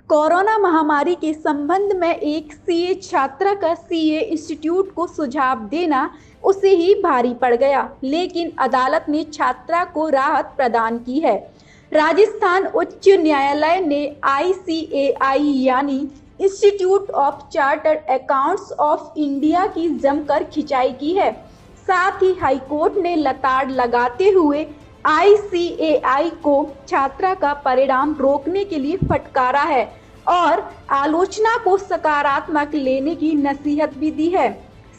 Corona महामारी के संबंध में एक सीए छात्रा का सीए इंस्टीट्यूट को सुझाव देना उसे ही भारी पड़ गया, लेकिन अदालत ने छात्रा को राहत प्रदान की है। राजस्थान उच्च न्यायालय ने आईसीएआई यानी institute of chartered accounts of India की जमकर खिंचाई की है। साथ ही हाईकोर्ट ने लताड़ लगाते हुए आईसीएआई को छात्रा का परिणाम रोकने के लिए फटकारा है और आलोचना को सकारात्मक लेने की नसीहत भी दी है।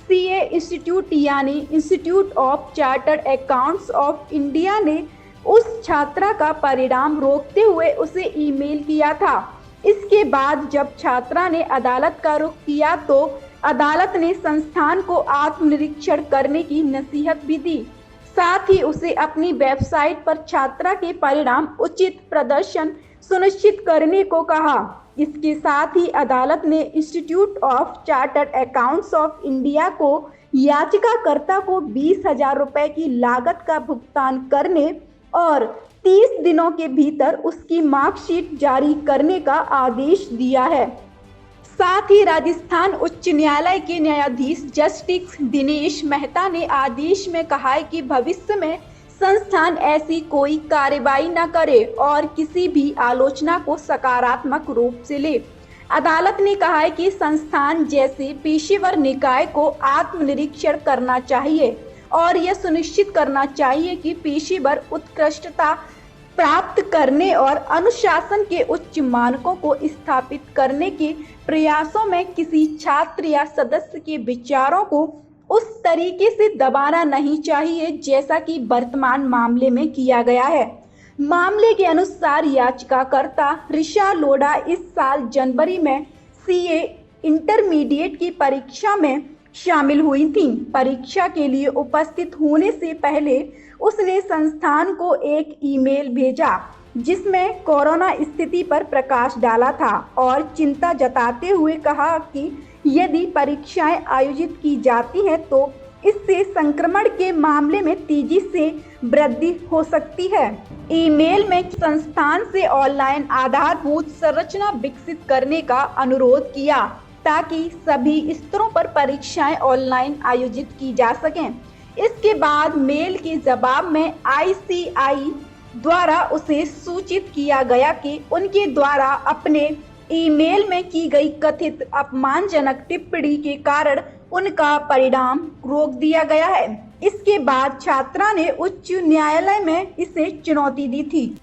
सीए इंस्टीट्यूट यानी institute of chartered accounts of India ने उस छात्रा का परिणाम रोकते हुए उसे ईमेल किया था। इसके बाद जब छात्रा ने अदालत का रुख किया तो अदालत ने संस्थान को आत्मनिरीक्षण करने की नसीहत भी दी। साथ ही उसे अपनी वेबसाइट पर छात्रा के परिणाम उचित प्रदर्शन सुनिश्चित करने को कहा। इसके साथ ही अदालत ने institute of chartered accounts of India को याचिकाकर्ता को 20,000 रुपए की लागत का भुगतान करने और 30 दिनों के भीतर उसकी मार्कशीट जारी करने का आदेश दिया है। साथ ही राजस्थान उच्च न्यायालय के न्यायाधीश जस्टिस दिनेश मेहता ने आदेश में कहा है कि भविष्य में संस्थान ऐसी कोई कार्रवाई न करे और किसी भी आलोचना को सकारात्मक रूप से ले। अदालत ने कहा है कि संस्थान जैसे पेशेवर निकाय को आत्मनिरीक्षण करना चाहिए और यह सुनिश्चित करना चाहिए कि पेशेवर उत्कृष्टता प्राप्त करने और अनुशासन के उच्च मानकों को स्थापित करने के प्रयासों में किसी छात्र या सदस्य के विचारों को उस तरीके से दबाना नहीं चाहिए जैसा कि वर्तमान मामले में किया गया है। मामले के अनुसार याचिकाकर्ता ऋषा लोढ़ा इस साल जनवरी में सीए इंटरमीडिएट की परीक्षा में शामिल हुई थी। परीक्षा के लिए उपस्थित होने से पहले उसने संस्थान को एक ईमेल भेजा जिसमें कोरोना स्थिति पर प्रकाश डाला था और चिंता जताते हुए कहा कि यदि परीक्षाएं आयोजित की जाती हैं तो इससे संक्रमण के मामले में तेजी से वृद्धि हो सकती है। ईमेल में संस्थान से ऑनलाइन आधारभूत संरचना विकसित करने का अनुरोध किया ताकि सभी स्तरों पर परीक्षाएं ऑनलाइन आयोजित की जा सकें। इसके बाद मेल के जवाब में आईसीएआई द्वारा उसे सूचित किया गया कि उनके द्वारा अपने ईमेल में की गई कथित अपमानजनक टिप्पणी के कारण उनका परिणाम रोक दिया गया है। इसके बाद छात्रा ने उच्च न्यायालय में इसे चुनौती दी थी।